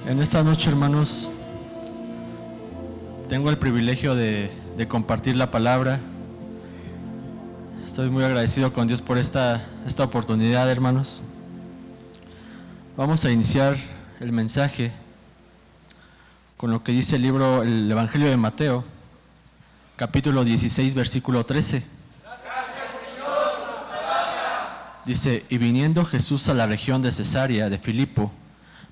En esta noche, hermanos, tengo el privilegio de compartir la palabra. Estoy muy agradecido con Dios por esta oportunidad, hermanos. Vamos a iniciar el mensaje con lo que dice el Evangelio de Mateo, capítulo 16, versículo 13. Dice: y viniendo Jesús a la región de Cesarea de Filipo,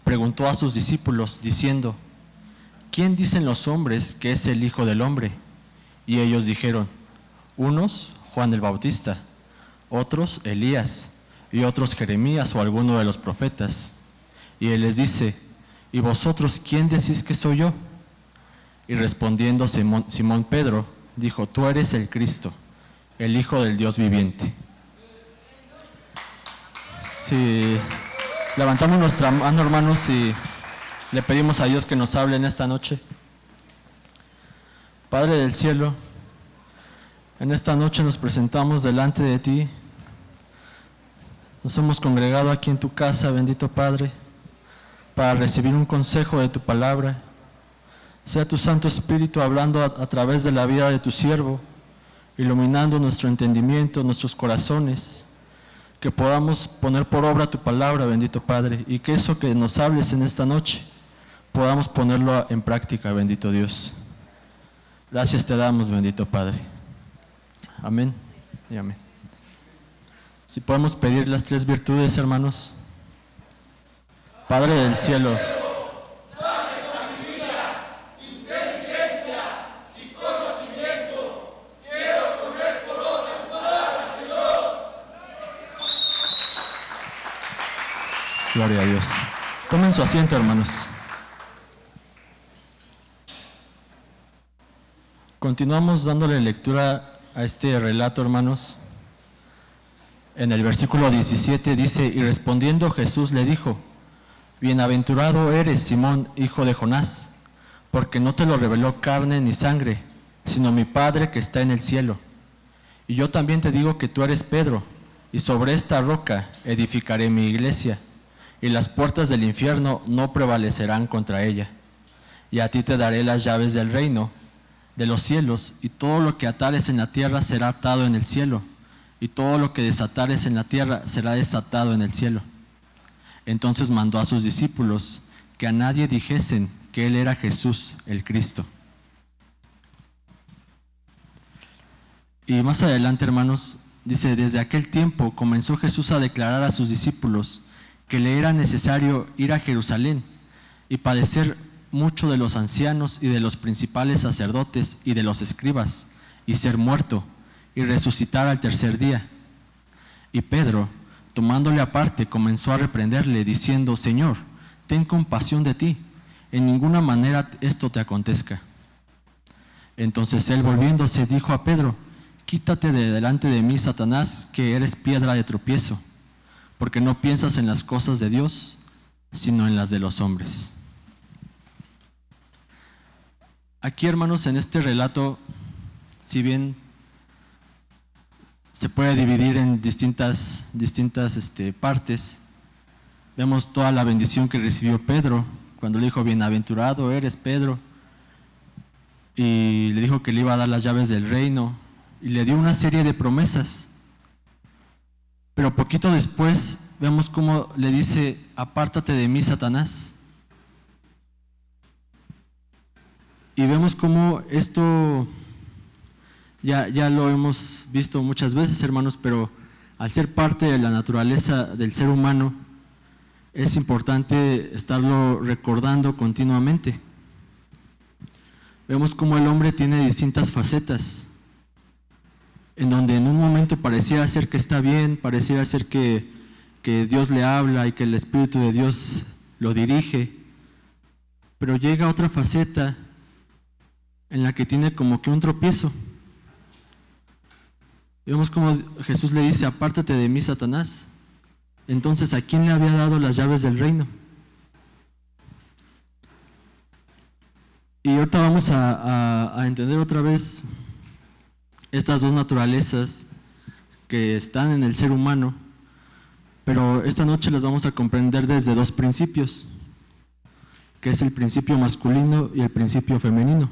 preguntó a sus discípulos, diciendo: ¿quién dicen los hombres que es el Hijo del Hombre? Y ellos dijeron: unos, Juan el Bautista; otros, Elías; y otros, Jeremías o alguno de los profetas. Y él les dice: ¿y vosotros quién decís que soy yo? Y respondiendo Simón Pedro, dijo: tú eres el Cristo, el Hijo del Dios viviente. Si levantamos nuestra mano, hermanos, y le pedimos a Dios que nos hable en esta noche. Padre del cielo, en esta noche nos presentamos delante de ti. Nos hemos congregado aquí en tu casa, bendito Padre, para recibir un consejo de tu palabra. Sea tu Santo Espíritu hablando a través de la vida de tu siervo, iluminando nuestro entendimiento, nuestros corazones, que podamos poner por obra tu palabra, bendito Padre, y que eso que nos hables en esta noche podamos ponerlo en práctica, bendito Dios. Gracias te damos, bendito Padre. Amén y amén. Si podemos pedir las tres virtudes, hermanos. Padre del cielo, dame sabiduría, inteligencia y conocimiento. Quiero poner por obra tu palabra, Señor. Gloria a Dios. Tomen su asiento, hermanos. Continuamos dándole lectura a este relato, hermanos. En el versículo 17 dice: y respondiendo Jesús le dijo: bienaventurado eres, Simón, hijo de Jonás, porque no te lo reveló carne ni sangre, sino mi Padre que está en el cielo. Y yo también te digo que tú eres Pedro, y sobre esta roca edificaré mi iglesia, y las puertas del infierno no prevalecerán contra ella. Y a ti te daré las llaves del reino de los cielos, y todo lo que atares en la tierra será atado en el cielo, y todo lo que desatares en la tierra será desatado en el cielo. Entonces mandó a sus discípulos que a nadie dijesen que él era Jesús, el Cristo. Y más adelante, hermanos, dice: desde aquel tiempo comenzó Jesús a declarar a sus discípulos que le era necesario ir a Jerusalén y padecer mucho de los ancianos y de los principales sacerdotes y de los escribas, y ser muerto y resucitar al tercer día. Y Pedro, tomándole aparte, comenzó a reprenderle, diciendo: Señor, ten compasión de ti, en ninguna manera esto te acontezca. Entonces él, volviéndose, dijo a Pedro: quítate de delante de mí, Satanás, que eres piedra de tropiezo, porque no piensas en las cosas de Dios, sino en las de los hombres. Aquí, hermanos, en este relato, si bien se puede dividir en distintas partes, vemos toda la bendición que recibió Pedro cuando le dijo: bienaventurado eres, Pedro, y le dijo que le iba a dar las llaves del reino, y le dio una serie de promesas. Pero poquito después vemos cómo le dice: apártate de mí, Satanás. Y vemos cómo esto ya lo hemos visto muchas veces, hermanos, pero al ser parte de la naturaleza del ser humano, es importante estarlo recordando continuamente. Vemos cómo el hombre tiene distintas facetas, en donde en un momento pareciera ser que está bien, pareciera ser que Dios le habla y que el Espíritu de Dios lo dirige, pero llega otra faceta en la que tiene como que un tropiezo. Vemos como Jesús le dice: apártate de mí, Satanás. Entonces, ¿a quién le había dado las llaves del reino? Y ahorita vamos a entender otra vez estas dos naturalezas que están en el ser humano, pero esta noche las vamos a comprender desde dos principios. que es el principio masculino y el principio femenino.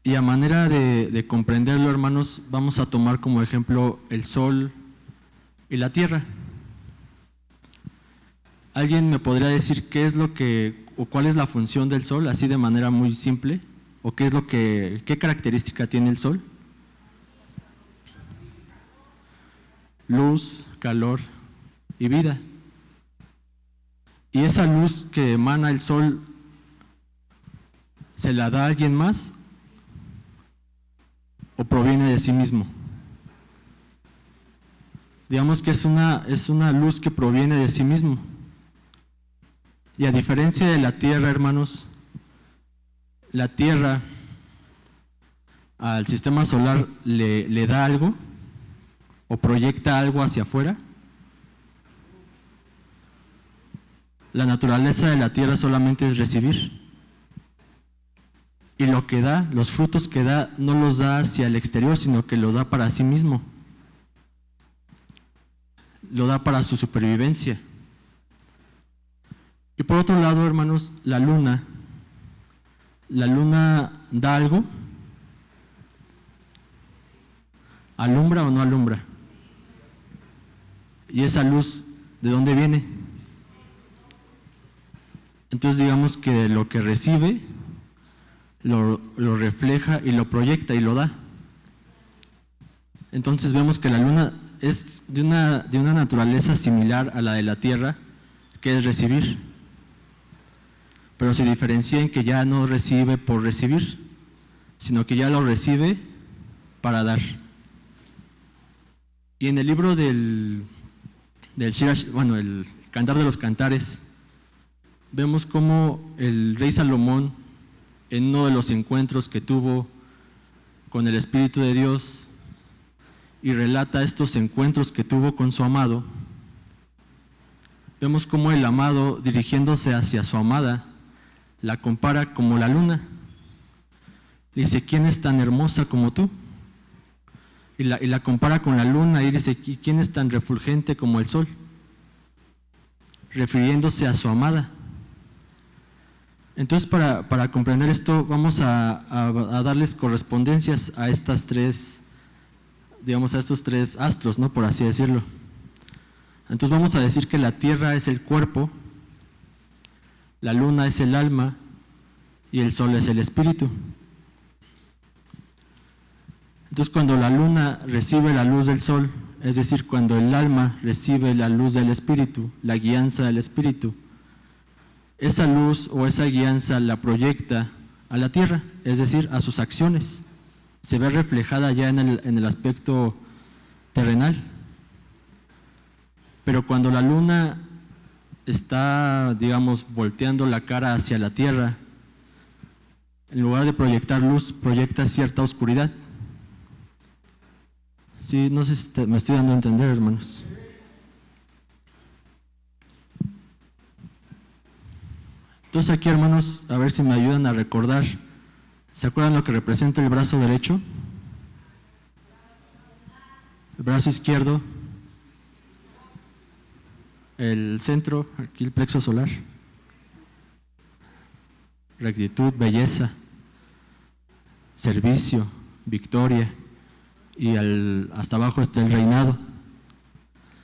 Y a manera de comprenderlo, hermanos, vamos a tomar como ejemplo el sol y la tierra. ¿Alguien me podría decir qué es lo que, o cuál es la función del sol, así de manera muy simple? ¿O qué característica tiene el sol? Luz, calor y vida. ¿Y esa luz que emana el sol se la da a alguien más o proviene de sí mismo? Digamos que es una luz que proviene de sí mismo. Y a diferencia de la tierra, hermanos, la tierra al sistema solar le da algo o proyecta algo hacia afuera. La naturaleza de la tierra solamente es recibir. Y lo que da, los frutos que da, no los da hacia el exterior, sino que lo da para sí mismo. Lo da para su supervivencia. Y por otro lado, hermanos, la luna da algo. ¿Alumbra o no alumbra? ¿Y esa luz de dónde viene? Entonces digamos que lo que recibe lo refleja y lo proyecta y lo da. Entonces vemos que la luna es de una naturaleza similar a la de la tierra, que es recibir. Pero se diferencia en que ya no recibe por recibir, sino que ya lo recibe para dar. Y en el libro del Cantar de los Cantares, vemos cómo el rey Salomón, en uno de los encuentros que tuvo con el Espíritu de Dios, y relata estos encuentros que tuvo con su amado, vemos cómo el amado, dirigiéndose hacia su amada, la compara como la luna. Le dice, ¿quién es tan hermosa como tú? Y la compara con la luna y dice, ¿quién es tan refulgente como el sol? Refiriéndose a su amada. Entonces, para comprender esto, vamos a darles correspondencias a estas tres, digamos, a estos tres astros, ¿no? Por así decirlo. Entonces vamos a decir que la tierra es el cuerpo, la luna es el alma y el sol es el espíritu. Entonces cuando la luna recibe la luz del sol, es decir, cuando el alma recibe la luz del espíritu, la guianza del espíritu, esa luz o esa guianza la proyecta a la tierra, es decir, a sus acciones. Se ve reflejada ya en el aspecto terrenal. Pero cuando la luna está, digamos, volteando la cara hacia la tierra, en lugar de proyectar luz, proyecta cierta oscuridad. Sí, no sé si me estoy dando a entender, hermanos. Entonces aquí, hermanos, a ver si me ayudan a recordar. ¿Se acuerdan lo que representa el brazo derecho? El brazo izquierdo. El centro, aquí el plexo solar. Rectitud, belleza, servicio, victoria. Y hasta abajo está el reinado.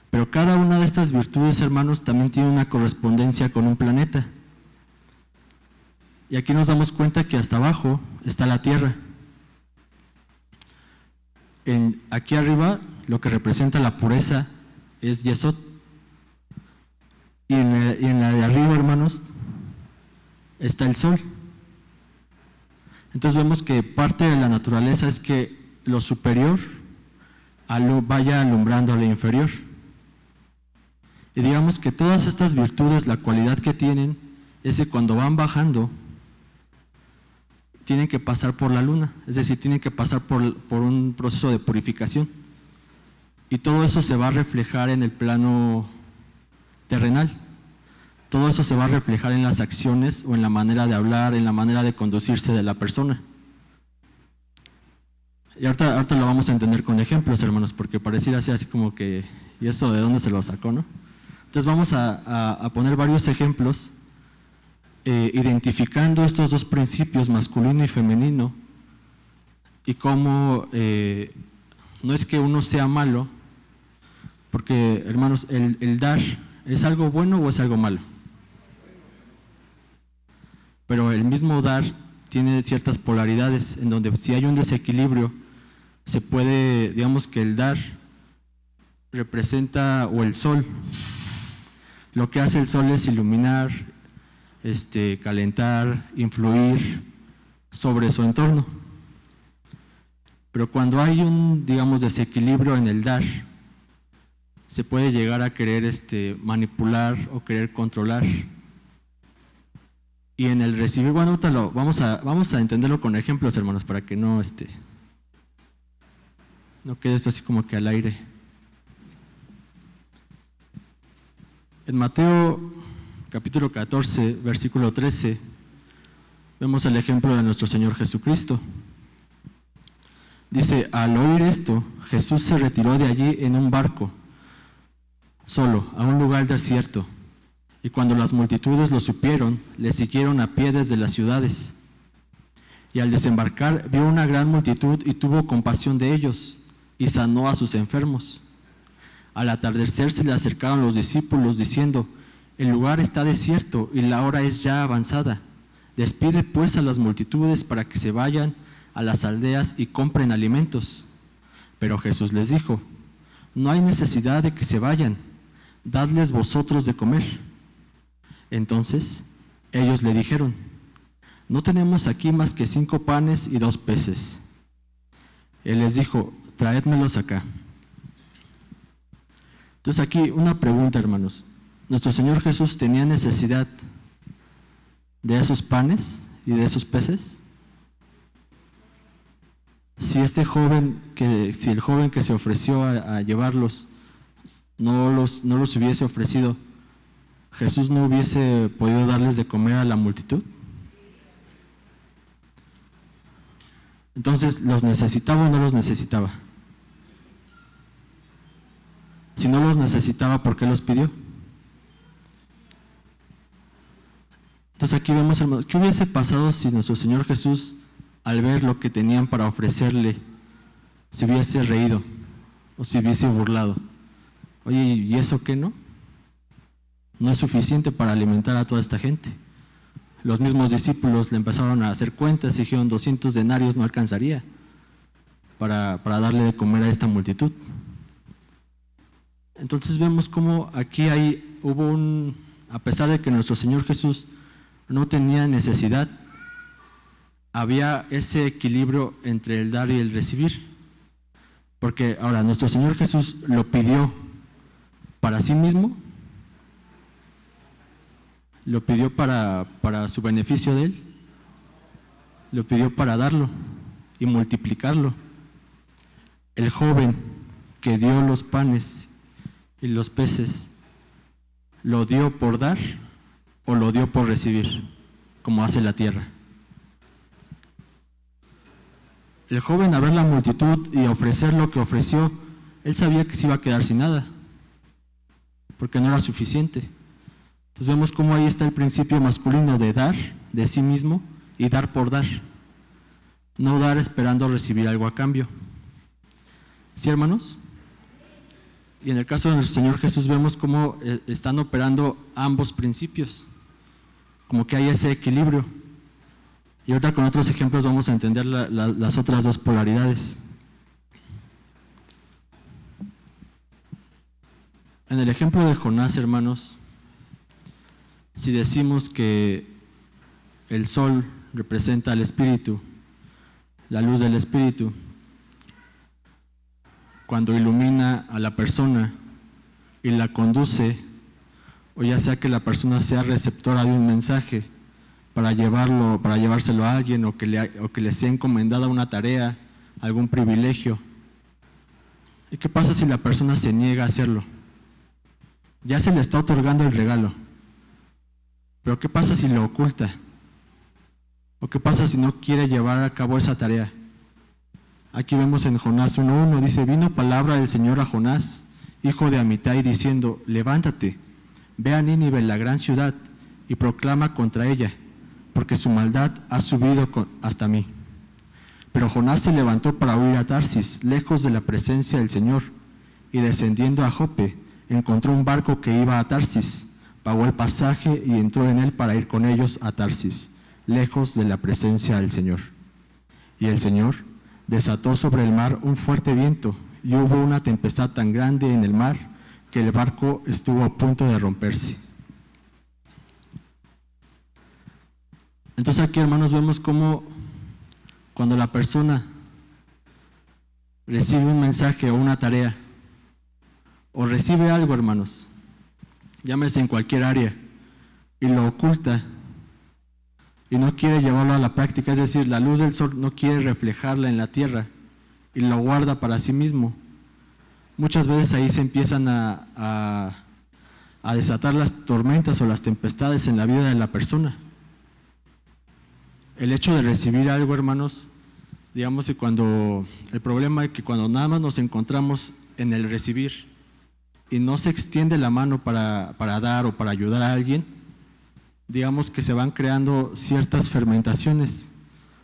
Pero cada una de estas virtudes, hermanos, también tiene una correspondencia con un planeta. Y aquí nos damos cuenta que hasta abajo está la Tierra. Aquí arriba, lo que representa la pureza es Yesod. Y en la de arriba, hermanos, está el Sol. Entonces vemos que parte de la naturaleza es que lo superior vaya alumbrando a lo inferior. Y digamos que todas estas virtudes, la cualidad que tienen es que cuando van bajando, tienen que pasar por la luna, es decir, tienen que pasar por un proceso de purificación. Y todo eso se va a reflejar en el plano terrenal. Todo eso se va a reflejar en las acciones o en la manera de hablar, en la manera de conducirse de la persona. Y ahorita lo vamos a entender con ejemplos, hermanos, porque pareciera ser así como que, ¿y eso de dónde se lo sacó, no? Entonces vamos a poner varios ejemplos identificando estos dos principios, masculino y femenino, y cómo no es que uno sea malo, porque, hermanos, el dar, ¿es algo bueno o es algo malo? Pero el mismo dar tiene ciertas polaridades, en donde si hay un desequilibrio, se puede, digamos que el dar representa, o el sol, lo que hace el sol es iluminar, calentar, influir sobre su entorno. Pero cuando hay un, digamos, desequilibrio en el dar, se puede llegar a querer manipular o querer controlar. Y en el recibir, bueno, vamos a entenderlo con ejemplos, hermanos, para que no quede esto así como que al aire. En Mateo capítulo 14, versículo 13, vemos el ejemplo de nuestro Señor Jesucristo. Dice, al oír esto, Jesús se retiró de allí en un barco, solo, a un lugar desierto. Y cuando las multitudes lo supieron, le siguieron a pie desde las ciudades. Y al desembarcar, vio una gran multitud y tuvo compasión de ellos, y sanó a sus enfermos. Al atardecer se le acercaron los discípulos, diciendo, el lugar está desierto y la hora es ya avanzada. Despide pues a las multitudes para que se vayan a las aldeas y compren alimentos. Pero Jesús les dijo, no hay necesidad de que se vayan, dadles vosotros de comer. Entonces ellos le dijeron, no tenemos aquí más que 5 panes y 2 peces. Él les dijo, traédmelos acá. Entonces aquí una pregunta, hermanos. ¿Nuestro Señor Jesús tenía necesidad de esos panes y de esos peces? Si el joven que se ofreció a llevarlos no los hubiese ofrecido, ¿Jesús no hubiese podido darles de comer a la multitud? Entonces, ¿los necesitaba o no los necesitaba? Si no los necesitaba, ¿por qué los pidió? Entonces aquí vemos, hermanos, ¿qué hubiese pasado si nuestro Señor Jesús, al ver lo que tenían para ofrecerle, se hubiese reído o se hubiese burlado? Oye, ¿y eso qué no? No es suficiente para alimentar a toda esta gente. Los mismos discípulos le empezaron a hacer cuentas y dijeron 200 denarios no alcanzaría para darle de comer a esta multitud. Entonces vemos cómo aquí a pesar de que nuestro Señor Jesús no tenía necesidad, había ese equilibrio entre el dar y el recibir. Porque ahora, nuestro Señor Jesús lo pidió para sí mismo, lo pidió para su beneficio de Él, lo pidió para darlo y multiplicarlo. El joven que dio los panes y los peces, ¿lo dio por dar o lo dio por recibir, como hace la tierra? El joven, a ver la multitud y a ofrecer lo que ofreció, él sabía que se iba a quedar sin nada, porque no era suficiente. Entonces vemos cómo ahí está el principio masculino de dar de sí mismo y dar por dar. No dar esperando recibir algo a cambio. ¿Sí, hermanos? Y en el caso de nuestro Señor Jesús vemos cómo están operando ambos principios, como que hay ese equilibrio. Y ahorita con otros ejemplos vamos a entender las otras dos polaridades. En el ejemplo de Jonás, hermanos, si decimos que el sol representa al Espíritu, la luz del Espíritu, cuando ilumina a la persona y la conduce, o ya sea que la persona sea receptora de un mensaje para llevárselo a alguien, o que le sea encomendada una tarea, algún privilegio. ¿Y qué pasa si la persona se niega a hacerlo? Ya se le está otorgando el regalo, pero ¿qué pasa si lo oculta? ¿O qué pasa si no quiere llevar a cabo esa tarea? Aquí vemos en Jonás 1:1, dice, vino palabra del Señor a Jonás, hijo de Amitai, diciendo, levántate, ve a Nínive, la gran ciudad, y proclama contra ella, porque su maldad ha subido hasta mí. Pero Jonás se levantó para huir a Tarsis, lejos de la presencia del Señor, y descendiendo a Jope, encontró un barco que iba a Tarsis, pagó el pasaje y entró en él para ir con ellos a Tarsis, lejos de la presencia del Señor. Y el Señor desató sobre el mar un fuerte viento, y hubo una tempestad tan grande en el mar que el barco estuvo a punto de romperse. Entonces aquí, hermanos, vemos cómo cuando la persona recibe un mensaje o una tarea, o recibe algo, hermanos, llámese en cualquier área, y lo oculta y no quiere llevarlo a la práctica, es decir, la luz del sol no quiere reflejarla en la tierra y lo guarda para sí mismo, muchas veces ahí se empiezan a desatar las tormentas o las tempestades en la vida de la persona. El hecho de recibir algo, hermanos, digamos que el problema es que cuando nada más nos encontramos en el recibir y no se extiende la mano para dar o para ayudar a alguien, digamos que se van creando ciertas fermentaciones,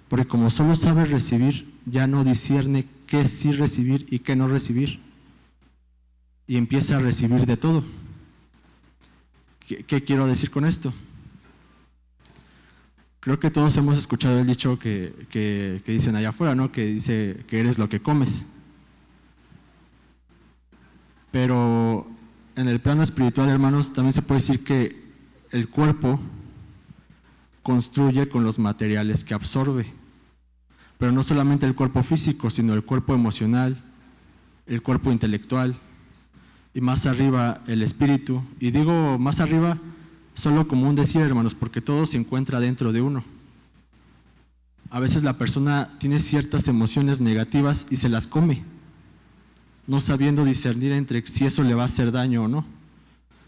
porque como solo sabe recibir, ya no discierne qué sí recibir y qué no recibir, y empieza a recibir de todo. ¿Qué quiero decir con esto? Creo que todos hemos escuchado el dicho que dicen allá afuera, ¿no? Que dice que eres lo que comes. Pero en el plano espiritual, hermanos, también se puede decir que el cuerpo construye con los materiales que absorbe. Pero no solamente el cuerpo físico, sino el cuerpo emocional, el cuerpo intelectual, y más arriba el espíritu. Y digo más arriba solo como un decir, hermanos, porque todo se encuentra dentro de uno. A veces la persona tiene ciertas emociones negativas y se las come, no sabiendo discernir entre si eso le va a hacer daño o no.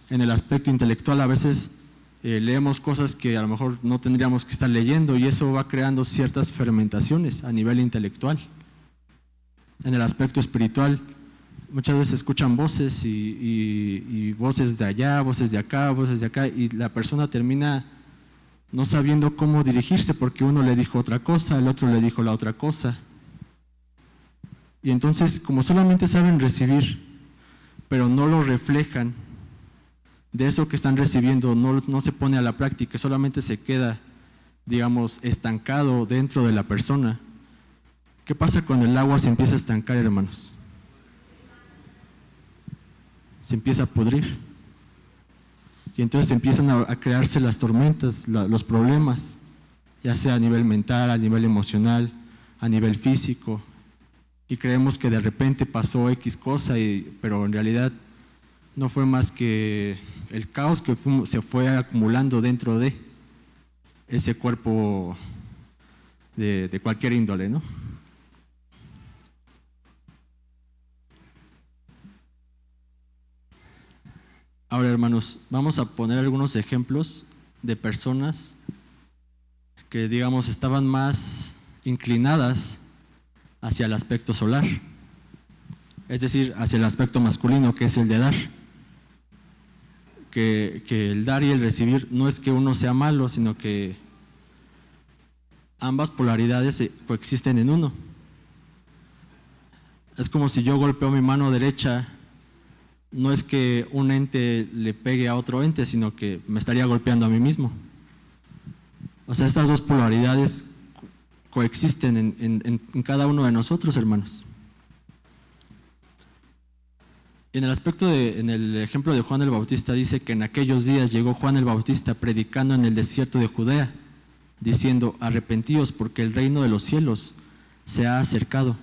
En el aspecto intelectual a veces leemos cosas que a lo mejor no tendríamos que estar leyendo y eso va creando ciertas fermentaciones a nivel intelectual. En el aspecto espiritual muchas veces escuchan voces y voces de allá, voces de acá, y la persona termina no sabiendo cómo dirigirse porque uno le dijo otra cosa, el otro le dijo la otra cosa. Y entonces, como solamente saben recibir, pero no lo reflejan, de eso que están recibiendo no se pone a la práctica, solamente se queda, digamos, estancado dentro de la persona. ¿Qué pasa cuando el agua se empieza a estancar, hermanos? Se empieza a pudrir. Y entonces empiezan a crearse las tormentas, los problemas, ya sea a nivel mental, a nivel emocional, a nivel físico. Y creemos que de repente pasó X cosa, pero en realidad no fue más que el caos que se fue acumulando dentro de ese cuerpo de cualquier índole, ¿no? Ahora, hermanos, vamos a poner algunos ejemplos de personas que, digamos, estaban más inclinadas hacia el aspecto solar, es decir, hacia el aspecto masculino, que es el de dar. Que el dar y el recibir no es que uno sea malo, sino que ambas polaridades coexisten en uno. Es como si yo golpeo mi mano derecha, no es que un ente le pegue a otro ente, sino que me estaría golpeando a mí mismo. O sea, estas dos polaridades coexisten en cada uno de nosotros, hermanos. En el ejemplo de Juan el Bautista dice que en aquellos días llegó Juan el Bautista predicando en el desierto de Judea, diciendo: arrepentíos, porque el reino de los cielos se ha acercado.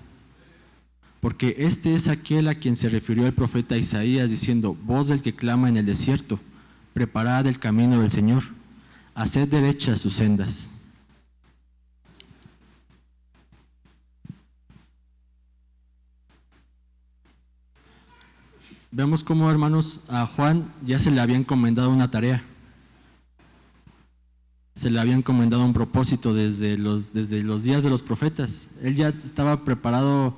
Porque este es aquel a quien se refirió el profeta Isaías, diciendo: voz del que clama en el desierto, preparad el camino del Señor, haced derechas sus sendas. Vemos cómo, hermanos, a Juan ya se le había encomendado una tarea. Se le había encomendado un propósito desde los días de los profetas. Él ya estaba preparado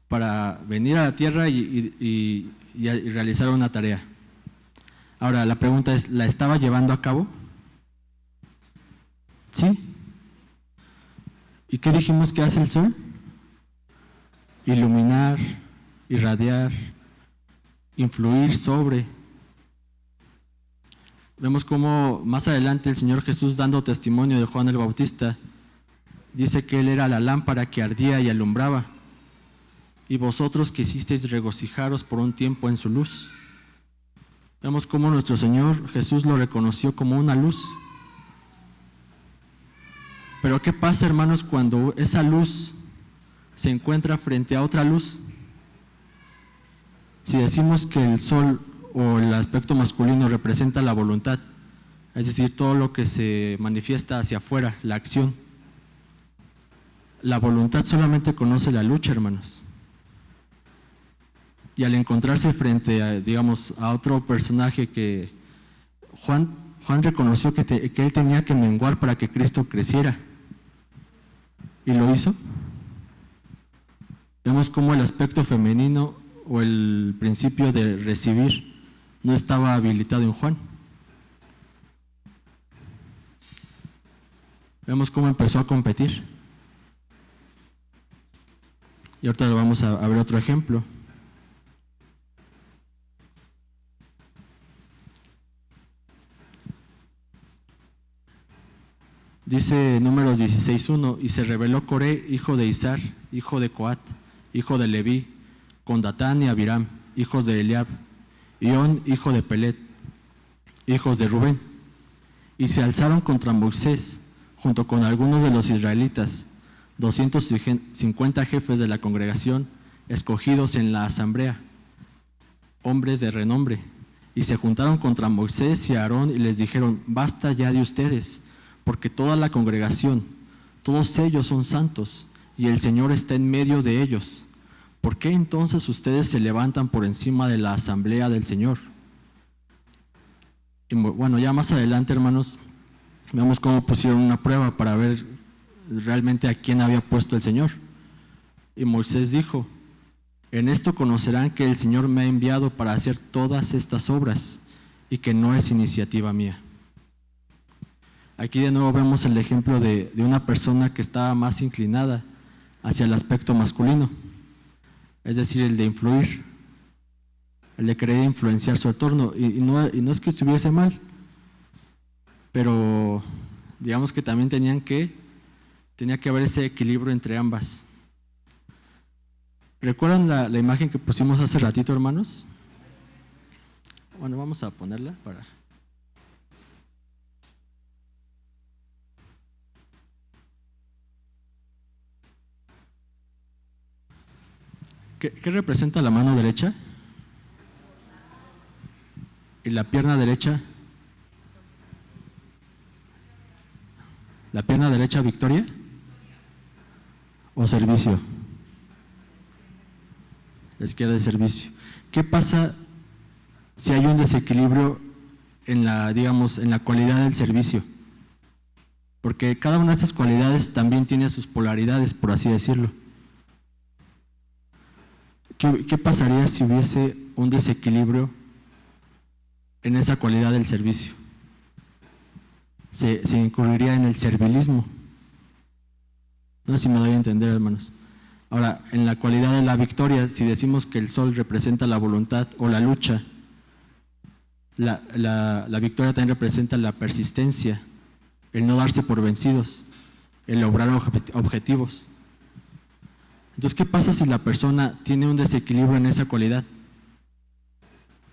para venir a la tierra y realizar una tarea. Ahora, la pregunta es, ¿la estaba llevando a cabo? Sí. ¿Y qué dijimos que hace el sol? Iluminar, irradiar, influir sobre. Vemos cómo más adelante el Señor Jesús, dando testimonio de Juan el Bautista, dice que Él era la lámpara que ardía y alumbraba, y vosotros quisisteis regocijaros por un tiempo en su luz. Vemos cómo nuestro Señor Jesús lo reconoció como una luz. Pero ¿qué pasa, hermanos, cuando esa luz se encuentra frente a otra luz? Si decimos que el sol o el aspecto masculino representa la voluntad, es decir, todo lo que se manifiesta hacia afuera, la acción, la voluntad solamente conoce la lucha, hermanos. Y al encontrarse frente a, digamos, a otro personaje que Juan reconoció que él tenía que menguar para que Cristo creciera. ¿Y lo hizo? Vemos cómo el aspecto femenino o el principio de recibir no estaba habilitado en Juan. Vemos cómo empezó a competir. Y ahorita lo vamos a ver otro ejemplo. Dice Números 16:1, y se rebeló Coré, hijo de Izar, hijo de Coat, hijo de Leví, con Datán y Abiram, hijos de Eliab, y On, hijo de Pelet, hijos de Rubén, y se alzaron contra Moisés, junto con algunos de los israelitas, 250 jefes de la congregación, escogidos en la asamblea, hombres de renombre, y se juntaron contra Moisés y Aarón y les dijeron: basta ya de ustedes, porque toda la congregación, todos ellos son santos, y el Señor está en medio de ellos. ¿Por qué entonces ustedes se levantan por encima de la asamblea del Señor? Y bueno, ya más adelante, hermanos, vemos cómo pusieron una prueba para ver realmente a quién había puesto el Señor. Y Moisés dijo: en esto conocerán que el Señor me ha enviado para hacer todas estas obras, y que no es iniciativa mía. Aquí de nuevo vemos el ejemplo de una persona que estaba más inclinada hacia el aspecto masculino, es decir, el de influir, el de querer influenciar su entorno. Y no es que estuviese mal, pero digamos que también tenía que haber ese equilibrio entre ambas. ¿Recuerdan la imagen que pusimos hace ratito, hermanos? Bueno, vamos a ponerla para... ¿Qué representa la mano derecha? ¿Y la pierna derecha? ¿La pierna derecha victoria? ¿O servicio? La izquierda de servicio. ¿Qué pasa si hay un desequilibrio en la cualidad del servicio? Porque cada una de estas cualidades también tiene sus polaridades, por así decirlo. ¿Qué pasaría si hubiese un desequilibrio en esa cualidad del servicio? Se incurriría en el servilismo. No sé si me doy a entender, hermanos. Ahora, en la cualidad de la victoria, si decimos que el sol representa la voluntad o la lucha, la victoria también representa la persistencia, el no darse por vencidos, el lograr objetivos. Entonces, ¿qué pasa si la persona tiene un desequilibrio en esa cualidad?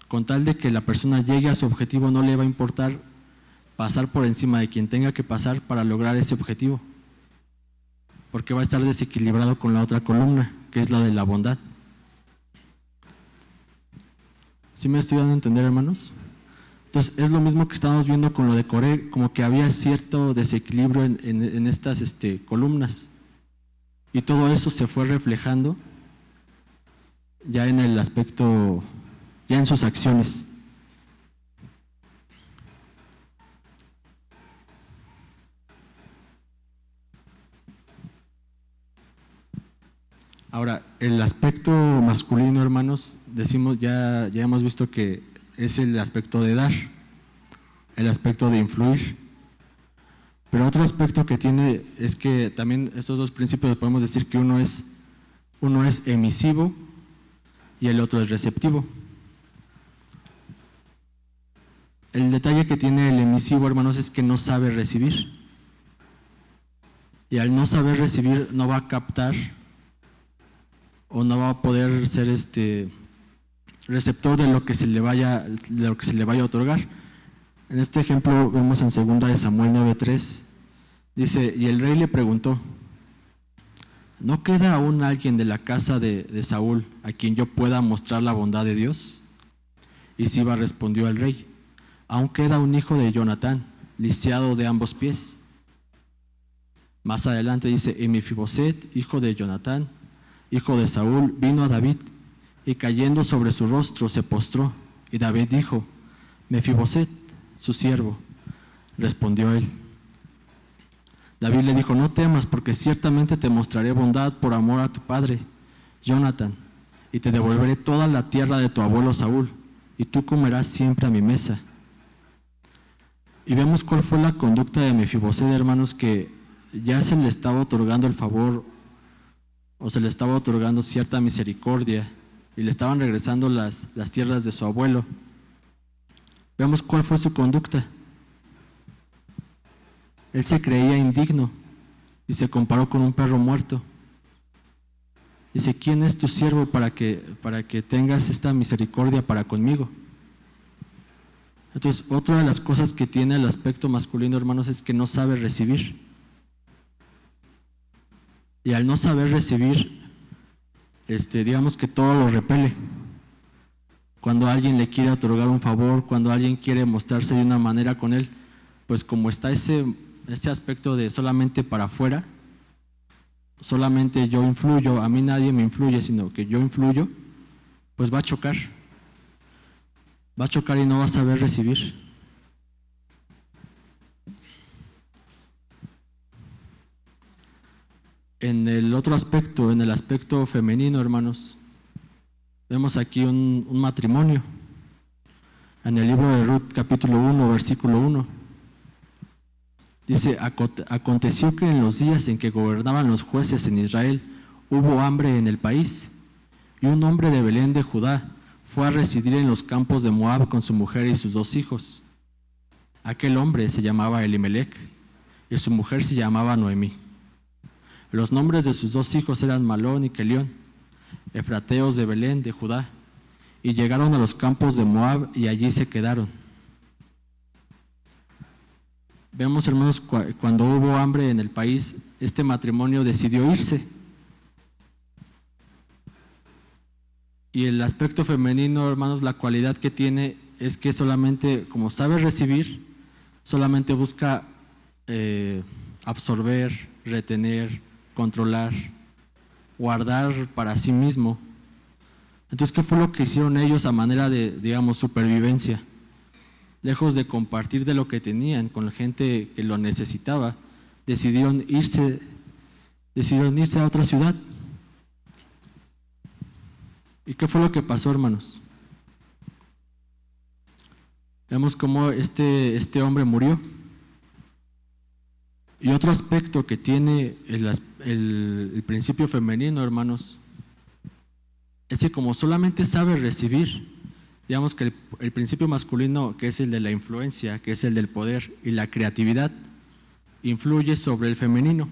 Con tal de que la persona llegue a su objetivo, no le va a importar pasar por encima de quien tenga que pasar para lograr ese objetivo, porque va a estar desequilibrado con la otra columna, que es la de la bondad. ¿Sí me estoy dando a entender, hermanos? Entonces, es lo mismo que estamos viendo con lo de Coré, como que había cierto desequilibrio en estas columnas. Y todo eso se fue reflejando ya en el aspecto, ya en sus acciones. Ahora, el aspecto masculino, hermanos, decimos, ya hemos visto que es el aspecto de dar, el aspecto de influir. Pero otro aspecto que tiene es que también estos dos principios podemos decir que uno es emisivo y el otro es receptivo. El detalle que tiene el emisivo, hermanos, es que no sabe recibir. Y al no saber recibir, no va a captar o no va a poder ser receptor de lo que se le vaya a otorgar. En este ejemplo vemos en 2 de Samuel 9:3, dice: y el rey le preguntó: ¿no queda aún alguien de la casa de Saúl a quien yo pueda mostrar la bondad de Dios? Y Siba respondió al rey: aún queda un hijo de Jonatán, lisiado de ambos pies. Más adelante dice: y Mefiboset, hijo de Jonatán, hijo de Saúl, vino a David, y cayendo sobre su rostro se postró. Y David dijo: Mefiboset, su siervo. Respondió él. David le dijo: no temas, porque ciertamente te mostraré bondad por amor a tu padre, Jonatán, y te devolveré toda la tierra de tu abuelo Saúl, y tú comerás siempre a mi mesa. Y vemos cuál fue la conducta de Mefiboset, hermanos, que ya se le estaba otorgando el favor, o se le estaba otorgando cierta misericordia, y le estaban regresando las tierras de su abuelo. Vemos cuál fue su conducta. Él se creía indigno y se comparó con un perro muerto. Dice: ¿quién es tu siervo para que tengas esta misericordia para conmigo? Entonces, otra de las cosas que tiene el aspecto masculino, hermanos, es que no sabe recibir. Y al no saber recibir, digamos que todo lo repele. Cuando alguien le quiere otorgar un favor, cuando alguien quiere mostrarse de una manera con él, pues como está ese aspecto de solamente para afuera, solamente yo influyo, a mí nadie me influye, sino que yo influyo, pues va a chocar. Va a chocar y no va a saber recibir. En el otro aspecto, en el aspecto femenino, hermanos, vemos aquí un matrimonio. En el libro de Ruth, capítulo 1, versículo 1, dice: aconteció que en los días en que gobernaban los jueces en Israel, hubo hambre en el país, y un hombre de Belén de Judá fue a residir en los campos de Moab con su mujer y sus 2 hijos. Aquel hombre se llamaba Elimelec, y su mujer se llamaba Noemí. Los nombres de sus 2 hijos eran Malón y Kelión, efrateos de Belén de Judá, y llegaron a los campos de Moab y allí se quedaron. Vemos, hermanos, cuando hubo hambre en el país, este matrimonio decidió irse. Y el aspecto femenino, hermanos, la cualidad que tiene es que solamente, como sabe recibir, solamente busca absorber, retener, controlar, guardar para sí mismo. Entonces, ¿qué fue lo que hicieron ellos a manera de, digamos, supervivencia? Lejos de compartir de lo que tenían con la gente que lo necesitaba, decidieron irse a otra ciudad. ¿Y qué fue lo que pasó, hermanos? Vemos cómo este hombre murió. Y otro aspecto que tiene el principio femenino, hermanos, es que como solamente sabe recibir, digamos que el principio masculino, que es el de la influencia, que es el del poder y la creatividad, influye sobre el femenino.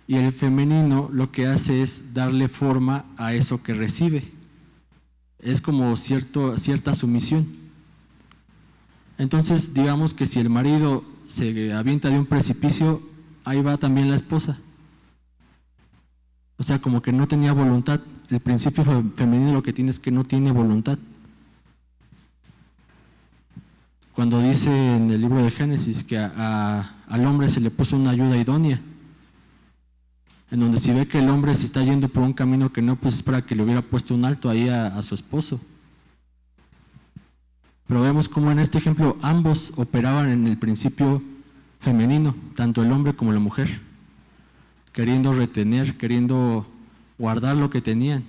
Y el femenino lo que hace es darle forma a eso que recibe. Es como cierta sumisión. Entonces, digamos que si el marido se avienta de un precipicio, ahí va también la esposa. O sea, como que no tenía voluntad. El principio femenino lo que tiene es que no tiene voluntad. Cuando dice en el libro de Génesis que al hombre se le puso una ayuda idónea, en donde si ve que el hombre se está yendo por un camino que no, pues es para que le hubiera puesto un alto ahí a su esposo. Pero vemos cómo en este ejemplo ambos operaban en el principio femenino, tanto el hombre como la mujer, queriendo retener, queriendo guardar lo que tenían.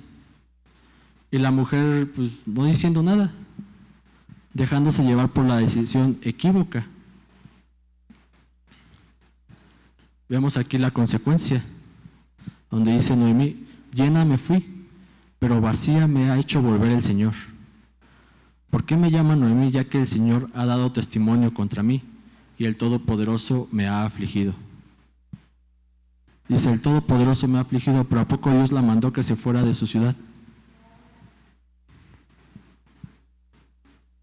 Y la mujer, pues, no diciendo nada, dejándose llevar por la decisión equívoca. Vemos aquí la consecuencia, donde dice Noemí: llena me fui, pero vacía me ha hecho volver el Señor. ¿Por qué me llama Noemí, ya que el Señor ha dado testimonio contra mí y el Todopoderoso me ha afligido? Dice: el Todopoderoso me ha afligido, pero ¿a poco Dios la mandó que se fuera de su ciudad?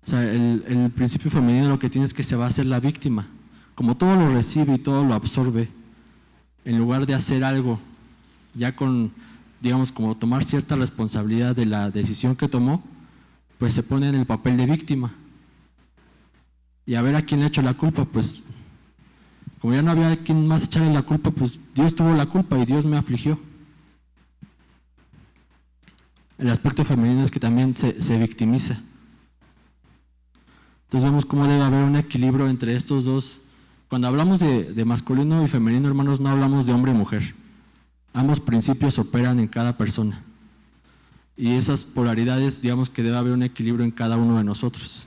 O sea, el principio femenino lo que tiene es que se va a hacer la víctima. Como todo lo recibe y todo lo absorbe, en lugar de hacer algo, ya con, digamos, como tomar cierta responsabilidad de la decisión que tomó, pues se pone en el papel de víctima. Y a ver a quién le echo la culpa, pues como ya no había a quién más echarle la culpa, pues Dios tuvo la culpa y Dios me afligió. El aspecto femenino es que también se victimiza. Entonces vemos cómo debe haber un equilibrio entre estos dos. Cuando hablamos de masculino y femenino, hermanos, no hablamos de hombre y mujer. Ambos principios operan en cada persona. Y esas polaridades, digamos que debe haber un equilibrio en cada uno de nosotros.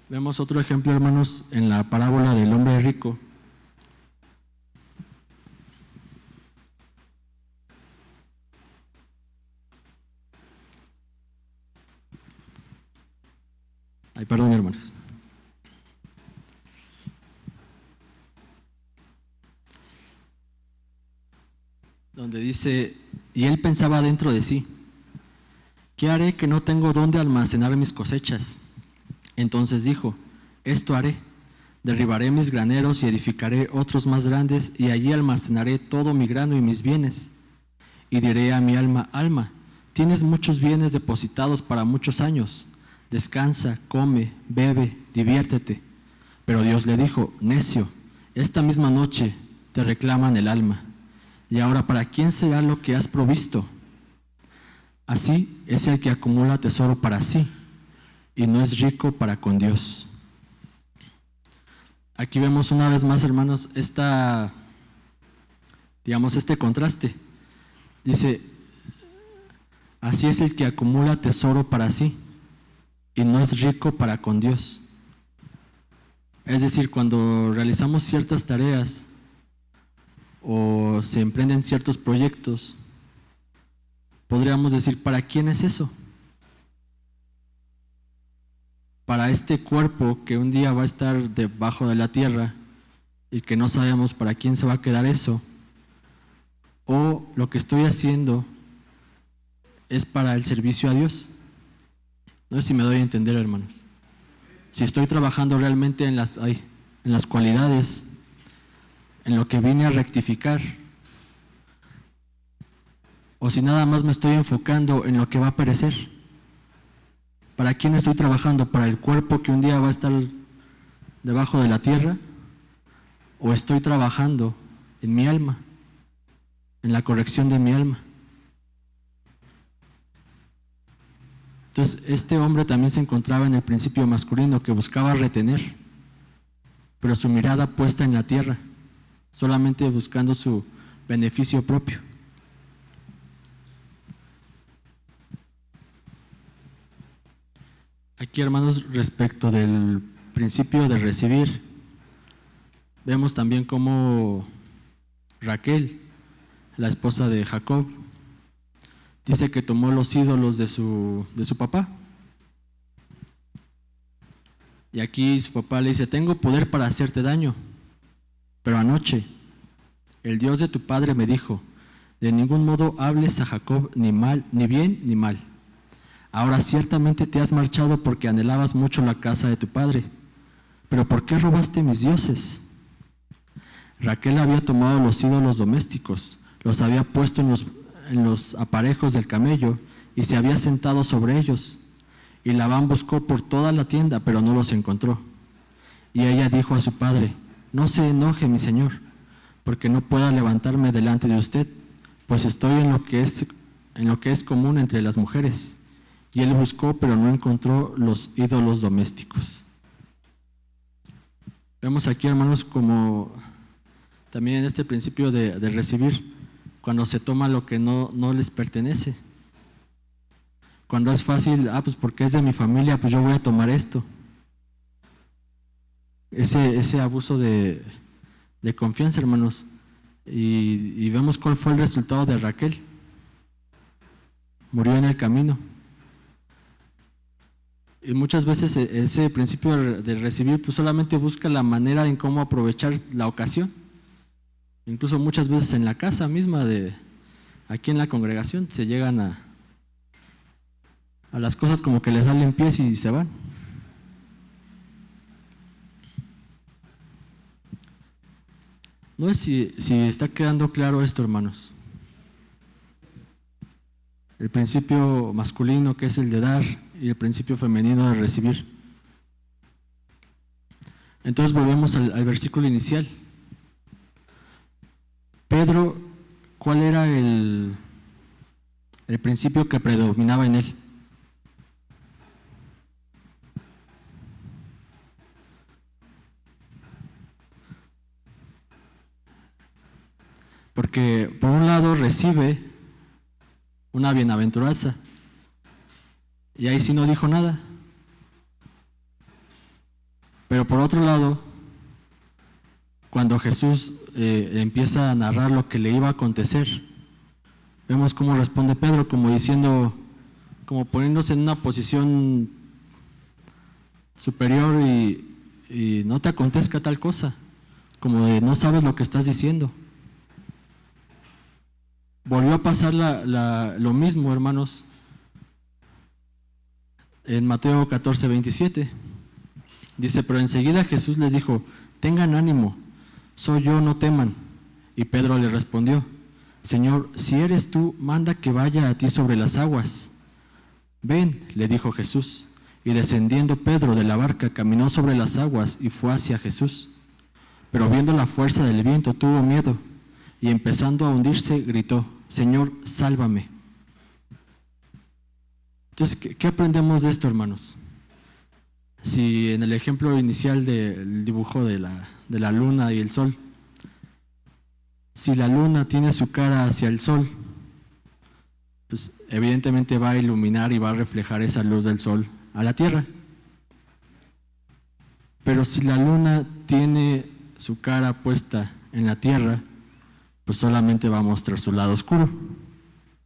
Vemos otro ejemplo, hermanos, en la parábola del hombre rico. Ay, perdón, hermanos. Donde dice: y él pensaba dentro de sí: ¿qué haré que no tengo dónde almacenar mis cosechas? Entonces dijo: esto haré, derribaré mis graneros y edificaré otros más grandes, y allí almacenaré todo mi grano y mis bienes. Y diré a mi alma: alma, tienes muchos bienes depositados para muchos años, descansa, come, bebe, diviértete. Pero Dios le dijo: necio, esta misma noche te reclaman el alma, y ahora ¿para quién será lo que has provisto? Así es el que acumula tesoro para sí, y no es rico para con Dios. Aquí vemos una vez más, hermanos, este contraste. Dice: así es el que acumula tesoro para sí, y no es rico para con Dios. Es decir, cuando realizamos ciertas tareas o se emprenden ciertos proyectos, podríamos decir: ¿para quién es eso? Para este cuerpo que un día va a estar debajo de la tierra y que no sabemos para quién se va a quedar eso, o lo que estoy haciendo es para el servicio a Dios. No sé si me doy a entender, hermanos. Si estoy trabajando realmente en las cualidades, en lo que vine a rectificar, o si nada más me estoy enfocando en lo que va a perecer. ¿Para quién estoy trabajando? ¿Para el cuerpo que un día va a estar debajo de la tierra? ¿O estoy trabajando en mi alma, en la corrección de mi alma? Entonces, este hombre también se encontraba en el principio masculino, que buscaba retener, pero su mirada puesta en la tierra, solamente buscando su beneficio propio. Aquí, hermanos, respecto del principio de recibir, vemos también cómo Raquel, la esposa de Jacob, dice que tomó los ídolos de su papá. Y aquí su papá le dice: tengo poder para hacerte daño, pero anoche el Dios de tu padre me dijo: de ningún modo hables a Jacob ni mal, ni bien ni mal. Ahora ciertamente te has marchado porque anhelabas mucho la casa de tu padre. ¿Pero por qué robaste mis dioses? Raquel había tomado los ídolos domésticos, los había puesto en los aparejos del camello y se había sentado sobre ellos. Y Labán buscó por toda la tienda, pero no los encontró. Y ella dijo a su padre: no se enoje, mi señor, porque no pueda levantarme delante de usted, pues estoy en lo que es común entre las mujeres. Y él buscó, pero no encontró los ídolos domésticos. Vemos aquí, hermanos, como también en este principio de recibir, cuando se toma lo que no les pertenece. Cuando es fácil, pues porque es de mi familia, pues yo voy a tomar esto. Ese abuso de confianza, hermanos. Y vemos cuál fue el resultado de Raquel. Murió en el camino. Y muchas veces ese principio de recibir pues solamente busca la manera en cómo aprovechar la ocasión. Incluso muchas veces en la casa misma aquí en la congregación se llegan a las cosas como que les salen pies y se van. No sé si está quedando claro esto, hermanos. El principio masculino, que es el de dar, y el principio femenino de recibir. Entonces volvemos al versículo inicial. Pedro, ¿cuál era el principio que predominaba en él? Porque por un lado recibe una bienaventuranza, y ahí sí no dijo nada. Pero por otro lado, cuando Jesús empieza a narrar lo que le iba a acontecer, vemos cómo responde Pedro, como diciendo, como poniéndose en una posición superior y no te acontezca tal cosa, como de no sabes lo que estás diciendo. Volvió a pasar lo mismo, hermanos, en Mateo 14:27. Dice, pero enseguida Jesús les dijo, tengan ánimo, soy yo, no teman. Y Pedro le respondió, Señor, si eres tú, manda que vaya a ti sobre las aguas. Ven, le dijo Jesús. Y descendiendo Pedro de la barca, caminó sobre las aguas y fue hacia Jesús. Pero viendo la fuerza del viento, tuvo miedo, y empezando a hundirse, gritó, Señor, sálvame. Entonces, ¿qué aprendemos de esto, hermanos? Si en el ejemplo inicial del dibujo de la luna y el sol, si la luna tiene su cara hacia el sol, pues evidentemente va a iluminar y va a reflejar esa luz del sol a la tierra. Pero si la luna tiene su cara puesta en la tierra, pues solamente va a mostrar su lado oscuro,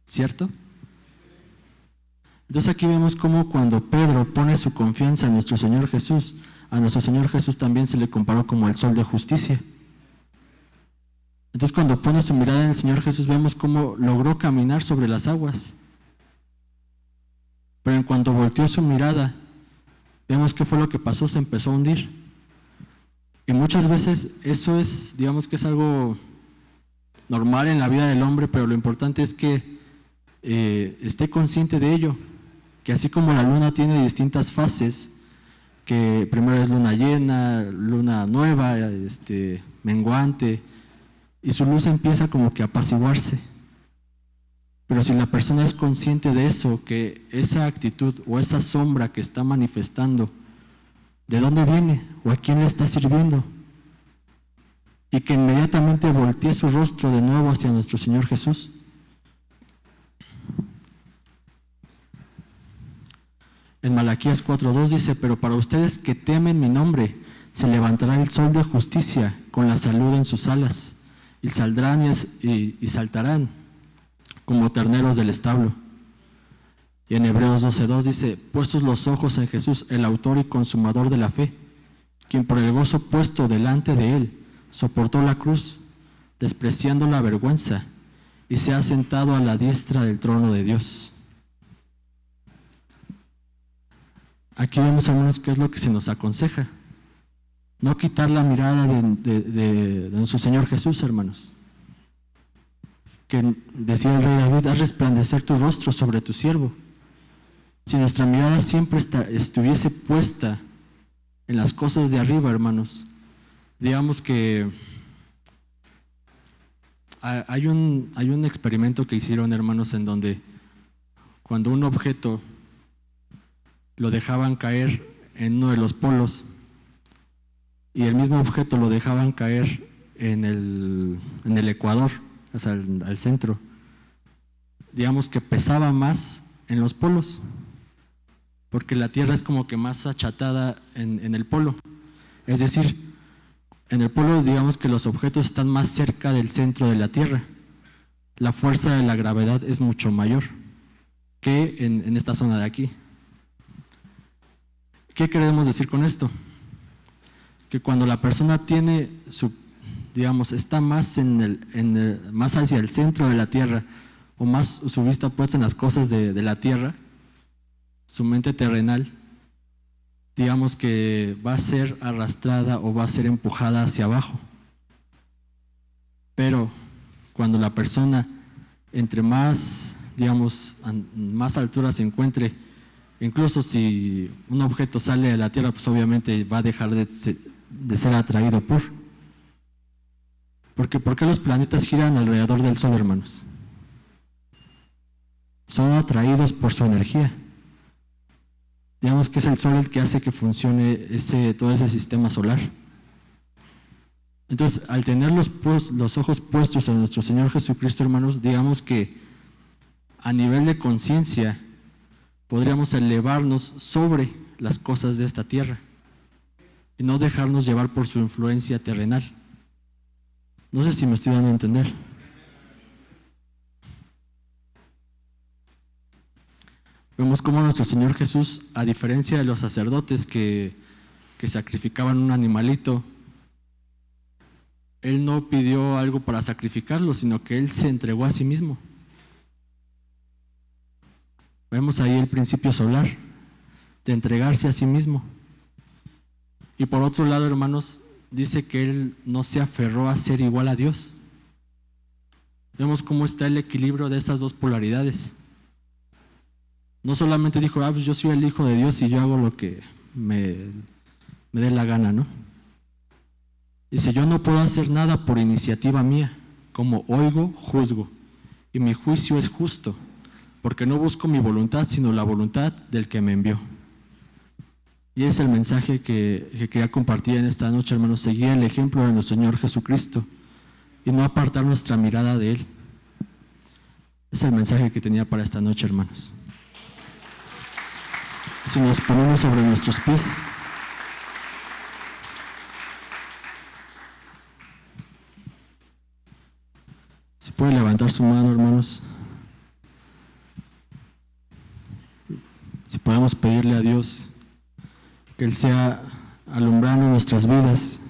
¿cierto? Entonces aquí vemos cómo cuando Pedro pone su confianza en nuestro Señor Jesús, a nuestro Señor Jesús también se le comparó como el sol de justicia. Entonces cuando pone su mirada en el Señor Jesús, vemos cómo logró caminar sobre las aguas. Pero en cuanto volteó su mirada, vemos qué fue lo que pasó, se empezó a hundir. Y muchas veces eso es, digamos que es algo normal en la vida del hombre, pero lo importante es que esté consciente de ello, que así como la luna tiene distintas fases, que primero es luna llena, luna nueva, menguante, y su luz empieza como que a apaciguarse. Pero si la persona es consciente de eso, que esa actitud o esa sombra que está manifestando, ¿de dónde viene o a quién le está sirviendo? Y que inmediatamente voltee su rostro de nuevo hacia nuestro Señor Jesús. En Malaquías 4:2 dice, pero para ustedes que temen mi nombre, se levantará el sol de justicia con la salud en sus alas, y saldrán y saltarán como terneros del establo. Y en Hebreos 12:2 dice, puestos los ojos en Jesús, el autor y consumador de la fe, quien por el gozo puesto delante de él, soportó la cruz, despreciando la vergüenza, y se ha sentado a la diestra del trono de Dios. Aquí vemos, hermanos, qué es lo que se nos aconseja. No quitar la mirada de nuestro Señor Jesús, hermanos. Que decía el rey David, haz resplandecer tu rostro sobre tu siervo. Si nuestra mirada siempre estuviese puesta en las cosas de arriba, hermanos, digamos que hay un experimento que hicieron, hermanos, en donde cuando un objeto lo dejaban caer en uno de los polos y el mismo objeto lo dejaban caer en el ecuador, o sea, al centro. Digamos que pesaba más en los polos, porque la Tierra es como que más achatada en el polo. Es decir, en el polo digamos que los objetos están más cerca del centro de la Tierra. La fuerza de la gravedad es mucho mayor que en esta zona de aquí. ¿Qué queremos decir con esto? Que cuando la persona tiene está más más hacia el centro de la Tierra, o más su vista puesta en las cosas de la Tierra, su mente terrenal, digamos que va a ser arrastrada o va a ser empujada hacia abajo. Pero cuando la persona entre más, más altura se encuentre, incluso si un objeto sale de la Tierra, pues obviamente va a dejar de ser atraído por. Porque ¿por qué los planetas giran alrededor del Sol, hermanos? Son atraídos por su energía. Digamos que es el Sol el que hace que funcione todo ese sistema solar. Entonces, al tener los ojos puestos en nuestro Señor Jesucristo, hermanos, digamos que a nivel de conciencia podríamos elevarnos sobre las cosas de esta tierra y no dejarnos llevar por su influencia terrenal. No sé si me estoy dando a entender. Vemos cómo nuestro Señor Jesús, a diferencia de los sacerdotes que sacrificaban un animalito, Él no pidió algo para sacrificarlo, sino que Él se entregó a sí mismo. Vemos ahí el principio solar de entregarse a sí mismo. Y por otro lado, hermanos, dice que Él no se aferró a ser igual a Dios. Vemos cómo está el equilibrio de esas dos polaridades. No solamente dijo, pues yo soy el Hijo de Dios y yo hago lo que me dé la gana, ¿no? Dice, yo no puedo hacer nada por iniciativa mía, como oigo, juzgo, y mi juicio es justo, porque no busco mi voluntad, sino la voluntad del que me envió. Y es el mensaje que quería compartir en esta noche, hermanos, seguir el ejemplo de nuestro Señor Jesucristo y no apartar nuestra mirada de Él. Es el mensaje que tenía para esta noche, hermanos. Si nos ponemos sobre nuestros pies, si puede levantar su mano, hermanos, si podemos pedirle a Dios que Él sea alumbrando nuestras vidas.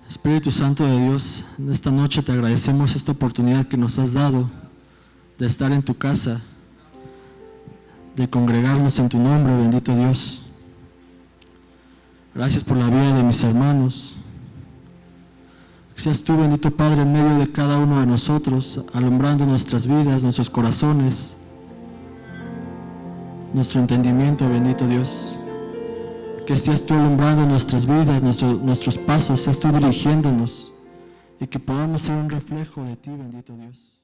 Espíritu Santo de Dios, en esta noche te agradecemos esta oportunidad que nos has dado de estar en tu casa, de congregarnos en tu nombre, bendito Dios. Gracias por la vida de mis hermanos. Que seas tú, bendito Padre, en medio de cada uno de nosotros, alumbrando nuestras vidas, nuestros corazones, nuestro entendimiento, bendito Dios. Que seas tú alumbrando nuestras vidas, nuestros pasos, seas tú dirigiéndonos y que podamos ser un reflejo de ti, bendito Dios.